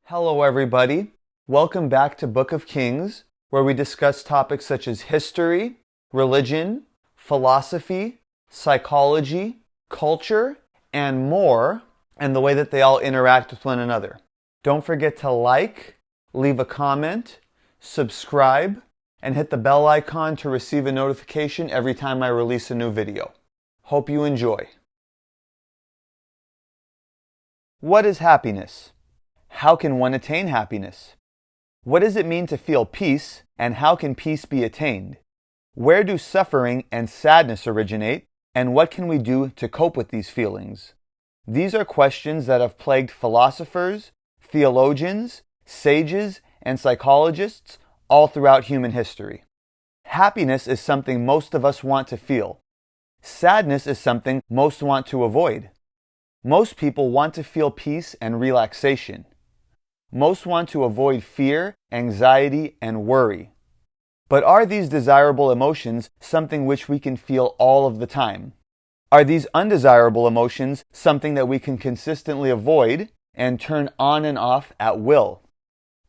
Hello everybody, welcome back to Book of Kings, where we discuss topics such as history, religion, philosophy, psychology, culture, and more, and the way that they all interact with one another. Don't forget to like, leave a comment, subscribe, and hit the bell icon to receive a notification every time I release a new video. Hope you enjoy. What is happiness? How can one attain happiness? What does it mean to feel peace, and how can peace be attained? Where do suffering and sadness originate, and what can we do to cope with these feelings? These are questions that have plagued philosophers, theologians, sages, and psychologists all throughout human history. Happiness is something most of us want to feel. Sadness is something most want to avoid. Most people want to feel peace and relaxation. Most want to avoid fear, anxiety, and worry. But are these desirable emotions something which we can feel all of the time? Are these undesirable emotions something that we can consistently avoid and turn on and off at will?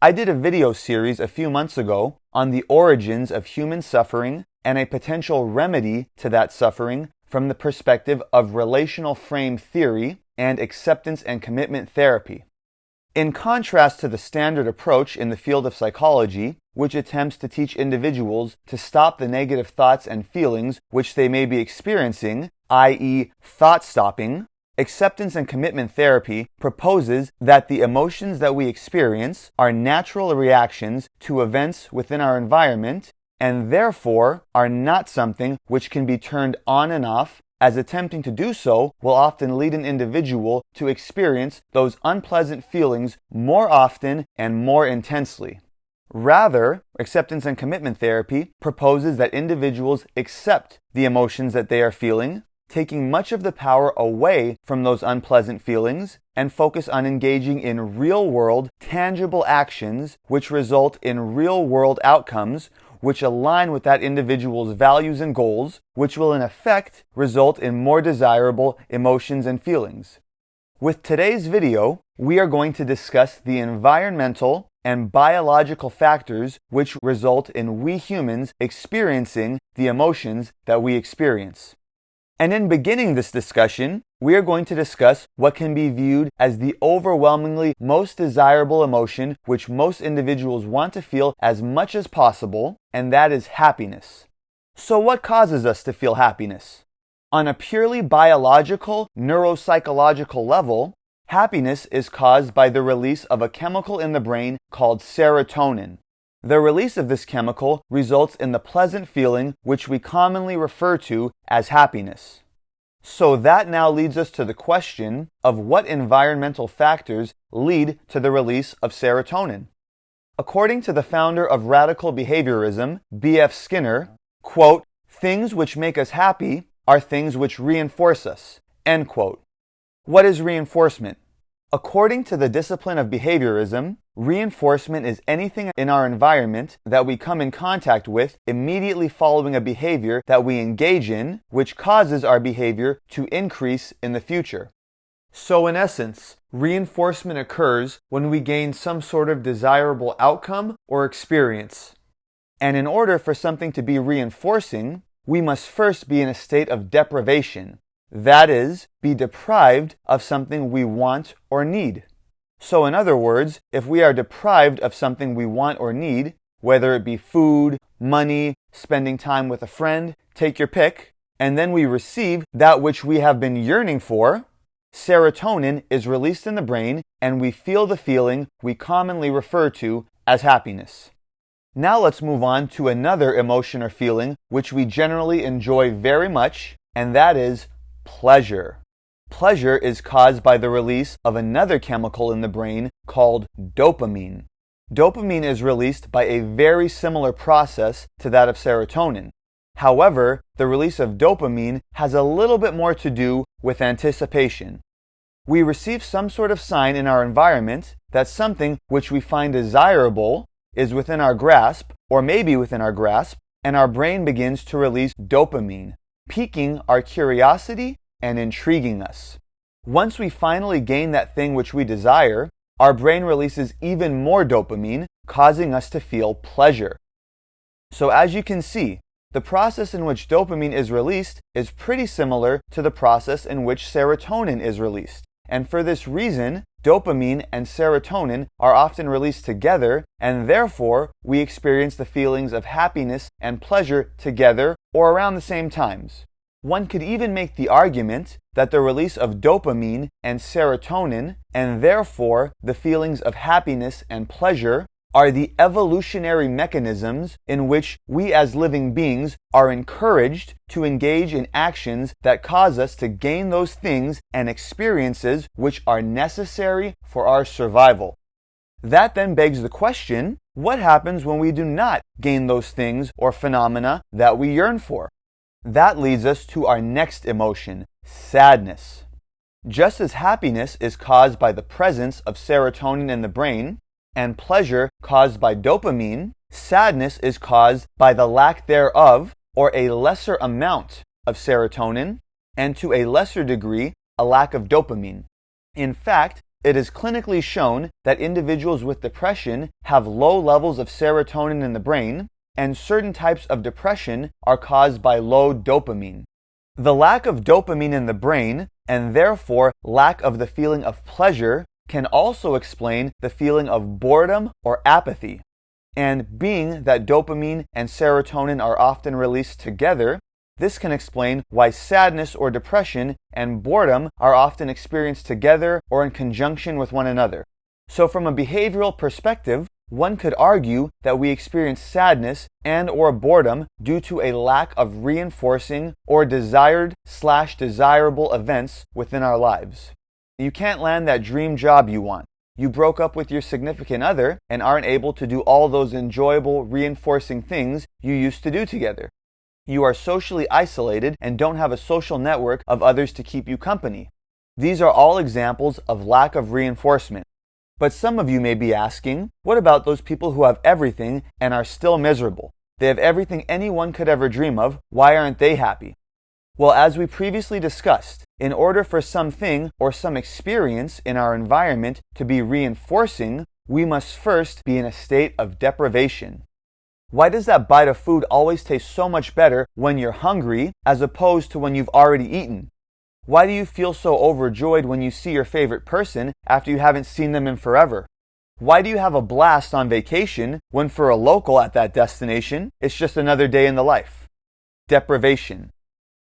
I did a video series a few months ago on the origins of human suffering and a potential remedy to that suffering from the perspective of relational frame theory and acceptance and commitment therapy. In contrast to the standard approach in the field of psychology, which attempts to teach individuals to stop the negative thoughts and feelings which they may be experiencing, i.e., thought stopping, acceptance and commitment therapy proposes that the emotions that we experience are natural reactions to events within our environment and therefore are not something which can be turned on and off, as attempting to do so will often lead an individual to experience those unpleasant feelings more often and more intensely. Rather, acceptance and commitment therapy proposes that individuals accept the emotions that they are feeling, taking much of the power away from those unpleasant feelings, and focus on engaging in real-world, tangible actions which result in real-world outcomes which align with that individual's values and goals, which will in effect result in more desirable emotions and feelings. With today's video, we are going to discuss the environmental and biological factors which result in we humans experiencing the emotions that we experience. And in beginning this discussion, we are going to discuss what can be viewed as the overwhelmingly most desirable emotion which most individuals want to feel as much as possible, and that is happiness. So what causes us to feel happiness? On a purely biological, neuropsychological level, happiness is caused by the release of a chemical in the brain called serotonin. The release of this chemical results in the pleasant feeling which we commonly refer to as happiness. So that now leads us to the question of what environmental factors lead to the release of serotonin. According to the founder of radical behaviorism, B.F. Skinner, quote, "Things which make us happy are things which reinforce us," end quote. What is reinforcement? According to the discipline of behaviorism, reinforcement is anything in our environment that we come in contact with immediately following a behavior that we engage in, which causes our behavior to increase in the future. So in essence, reinforcement occurs when we gain some sort of desirable outcome or experience. And in order for something to be reinforcing, we must first be in a state of deprivation. That is, be deprived of something we want or need. So in other words, if we are deprived of something we want or need, whether it be food, money, spending time with a friend, take your pick, and then we receive that which we have been yearning for, serotonin is released in the brain and we feel the feeling we commonly refer to as happiness. Now let's move on to another emotion or feeling which we generally enjoy very much, and that is pleasure. Pleasure is caused by the release of another chemical in the brain called dopamine. Dopamine is released by a very similar process to that of serotonin. However, the release of dopamine has a little bit more to do with anticipation. We receive some sort of sign in our environment that something which we find desirable is within our grasp, or maybe within our grasp, and our brain begins to release dopamine, piquing our curiosity and intriguing us. Once we finally gain that thing which we desire, our brain releases even more dopamine, causing us to feel pleasure. So as you can see, the process in which dopamine is released is pretty similar to the process in which serotonin is released. And for this reason, dopamine and serotonin are often released together, and therefore we experience the feelings of happiness and pleasure together or around the same times. One could even make the argument that the release of dopamine and serotonin, and therefore the feelings of happiness and pleasure, are the evolutionary mechanisms in which we as living beings are encouraged to engage in actions that cause us to gain those things and experiences which are necessary for our survival. That then begs the question, what happens when we do not gain those things or phenomena that we yearn for? That leads us to our next emotion, sadness. Just as happiness is caused by the presence of serotonin in the brain, and pleasure caused by dopamine, sadness is caused by the lack thereof or a lesser amount of serotonin, and to a lesser degree, a lack of dopamine. In fact, it is clinically shown that individuals with depression have low levels of serotonin in the brain, and certain types of depression are caused by low dopamine. The lack of dopamine in the brain, and therefore lack of the feeling of pleasure, can also explain the feeling of boredom or apathy. And being that dopamine and serotonin are often released together, this can explain why sadness or depression and boredom are often experienced together or in conjunction with one another. So from a behavioral perspective, one could argue that we experience sadness and or boredom due to a lack of reinforcing or desired/desirable events within our lives. You can't land that dream job you want. You broke up with your significant other and aren't able to do all those enjoyable, reinforcing things you used to do together. You are socially isolated and don't have a social network of others to keep you company. These are all examples of lack of reinforcement. But some of you may be asking, what about those people who have everything and are still miserable? They have everything anyone could ever dream of. Why aren't they happy? Well, as we previously discussed, in order for something or some experience in our environment to be reinforcing, we must first be in a state of deprivation. Why does that bite of food always taste so much better when you're hungry as opposed to when you've already eaten? Why do you feel so overjoyed when you see your favorite person after you haven't seen them in forever? Why do you have a blast on vacation when for a local at that destination, it's just another day in the life? Deprivation.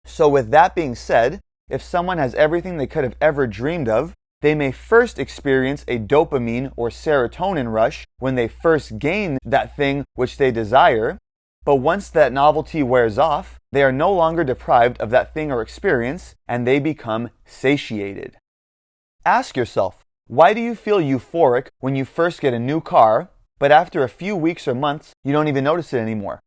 So with that being said, if someone has everything they could have ever dreamed of, they may first experience a dopamine or serotonin rush when they first gain that thing which they desire, but once that novelty wears off, they are no longer deprived of that thing or experience, and they become satiated. Ask yourself, why do you feel euphoric when you first get a new car, but after a few weeks or months, you don't even notice it anymore?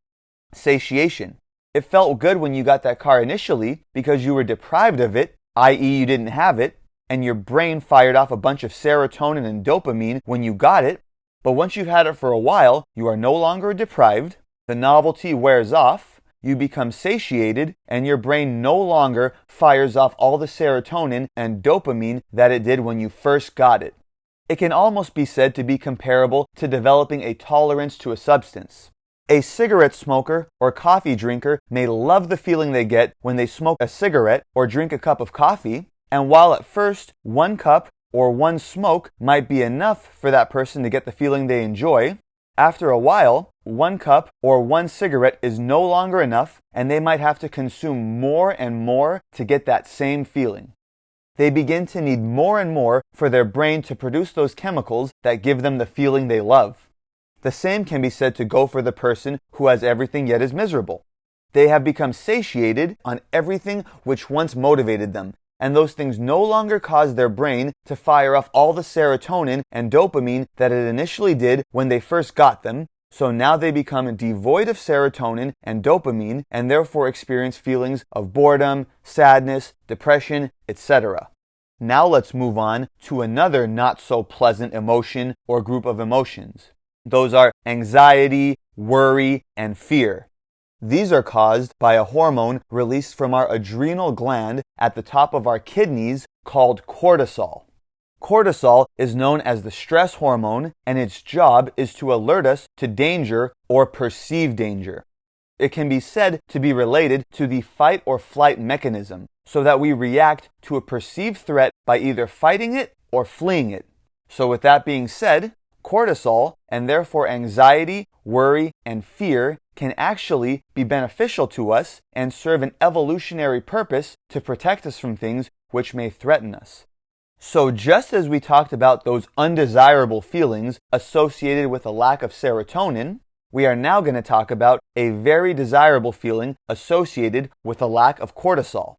Satiation. It felt good when you got that car initially because you were deprived of it, i.e. you didn't have it, and your brain fired off a bunch of serotonin and dopamine when you got it. But once you've had it for a while, you are no longer deprived, the novelty wears off, you become satiated, and your brain no longer fires off all the serotonin and dopamine that it did when you first got it. It can almost be said to be comparable to developing a tolerance to a substance. A cigarette smoker or coffee drinker may love the feeling they get when they smoke a cigarette or drink a cup of coffee, and while at first one cup or one smoke might be enough for that person to get the feeling they enjoy, after a while, one cup or one cigarette is no longer enough, and they might have to consume more and more to get that same feeling. They begin to need more and more for their brain to produce those chemicals that give them the feeling they love. The same can be said to go for the person who has everything yet is miserable. They have become satiated on everything which once motivated them, and those things no longer cause their brain to fire off all the serotonin and dopamine that it initially did when they first got them, so now they become devoid of serotonin and dopamine and therefore experience feelings of boredom, sadness, depression, etc. Now let's move on to another not so pleasant emotion or group of emotions. Those are anxiety, worry, and fear. These are caused by a hormone released from our adrenal gland at the top of our kidneys called cortisol. Cortisol is known as the stress hormone, and its job is to alert us to danger or perceived danger. It can be said to be related to the fight or flight mechanism, so that we react to a perceived threat by either fighting it or fleeing it. So with that being said, cortisol, and therefore anxiety, worry, and fear, can actually be beneficial to us and serve an evolutionary purpose to protect us from things which may threaten us. So just as we talked about those undesirable feelings associated with a lack of serotonin, we are now going to talk about a very desirable feeling associated with a lack of cortisol.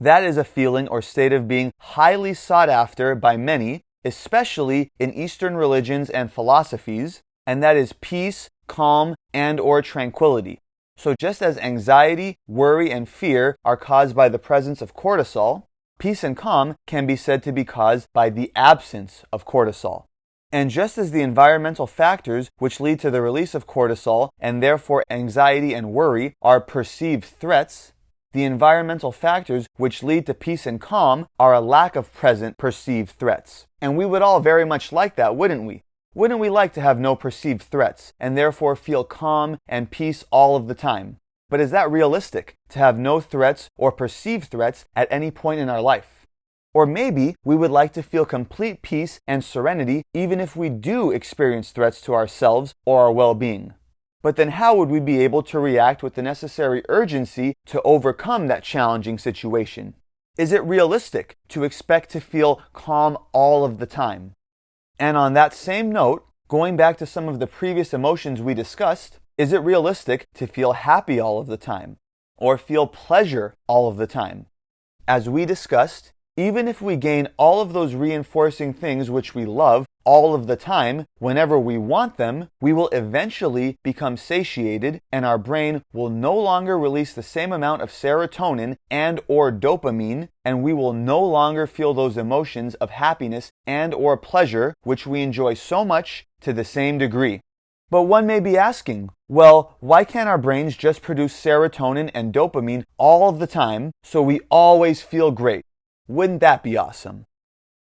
That is a feeling or state of being highly sought after by many, especially in Eastern religions and philosophies, and that is peace, calm, and/or tranquility. So just as anxiety, worry, and fear are caused by the presence of cortisol, peace and calm can be said to be caused by the absence of cortisol. And just as the environmental factors which lead to the release of cortisol and therefore anxiety and worry are perceived threats, the environmental factors which lead to peace and calm are a lack of present perceived threats. And we would all very much like that, wouldn't we? Wouldn't we like to have no perceived threats and therefore feel calm and peace all of the time? But is that realistic, to have no threats or perceived threats at any point in our life? Or maybe we would like to feel complete peace and serenity even if we do experience threats to ourselves or our well-being. But then how would we be able to react with the necessary urgency to overcome that challenging situation? Is it realistic to expect to feel calm all of the time? And on that same note, going back to some of the previous emotions we discussed, is it realistic to feel happy all of the time? Or feel pleasure all of the time? As we discussed, even if we gain all of those reinforcing things which we love all of the time, whenever we want them, we will eventually become satiated and our brain will no longer release the same amount of serotonin and/or dopamine, and we will no longer feel those emotions of happiness and/or pleasure which we enjoy so much to the same degree. But one may be asking, well, why can't our brains just produce serotonin and dopamine all of the time so we always feel great? Wouldn't that be awesome?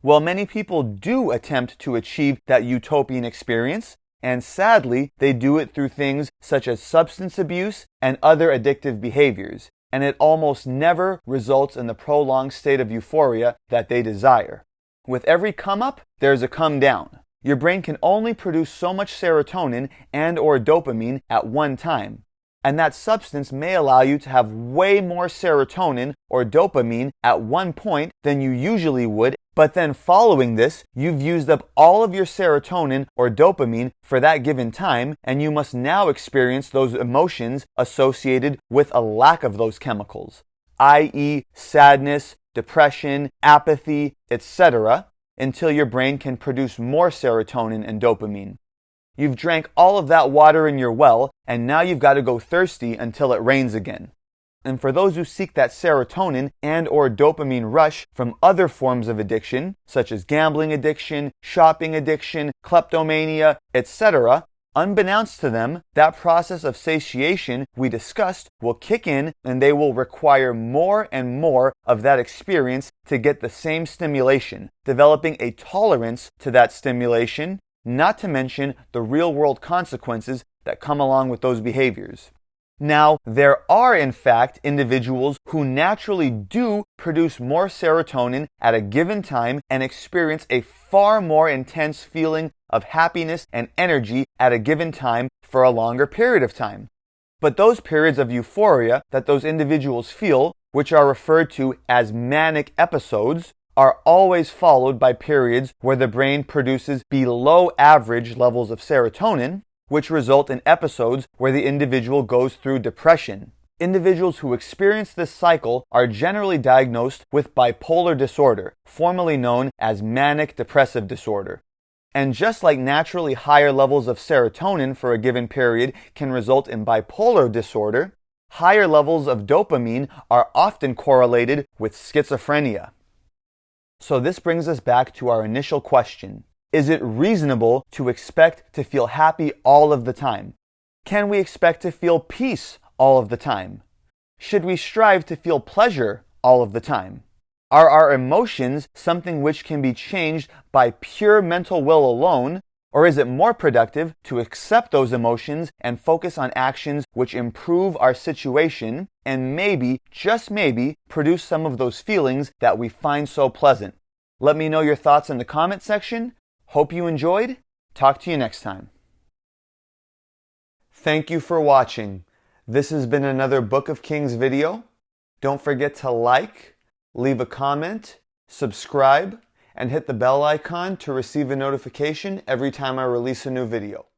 Well, many people do attempt to achieve that utopian experience, and sadly, they do it through things such as substance abuse and other addictive behaviors, and it almost never results in the prolonged state of euphoria that they desire. With every come up, there's a come down. Your brain can only produce so much serotonin and/or dopamine at one time, and that substance may allow you to have way more serotonin or dopamine at one point than you usually would, but then following this, you've used up all of your serotonin or dopamine for that given time, and you must now experience those emotions associated with a lack of those chemicals, i.e. sadness, depression, apathy, etc., until your brain can produce more serotonin and dopamine. You've drank all of that water in your well, and now you've got to go thirsty until it rains again. And for those who seek that serotonin and/or dopamine rush from other forms of addiction, such as gambling addiction, shopping addiction, kleptomania, etc., unbeknownst to them, that process of satiation we discussed will kick in, and they will require more and more of that experience to get the same stimulation, developing a tolerance to that stimulation, not to mention the real-world consequences that come along with those behaviors. Now, there are in fact individuals who naturally do produce more serotonin at a given time and experience a far more intense feeling of happiness and energy at a given time for a longer period of time. But those periods of euphoria that those individuals feel, which are referred to as manic episodes, are always followed by periods where the brain produces below average levels of serotonin, which result in episodes where the individual goes through depression. Individuals who experience this cycle are generally diagnosed with bipolar disorder, formerly known as manic depressive disorder. And just like naturally higher levels of serotonin for a given period can result in bipolar disorder, higher levels of dopamine are often correlated with schizophrenia. So this brings us back to our initial question. Is it reasonable to expect to feel happy all of the time? Can we expect to feel peace all of the time? Should we strive to feel pleasure all of the time? Are our emotions something which can be changed by pure mental will alone, or is it more productive to accept those emotions and focus on actions which improve our situation and maybe, just maybe, produce some of those feelings that we find so pleasant? Let me know your thoughts in the comment section. Hope you enjoyed. Talk to you next time. Thank you for watching. This has been another Book of Kings video. Don't forget to like, leave a comment, subscribe, and hit the bell icon to receive a notification every time I release a new video.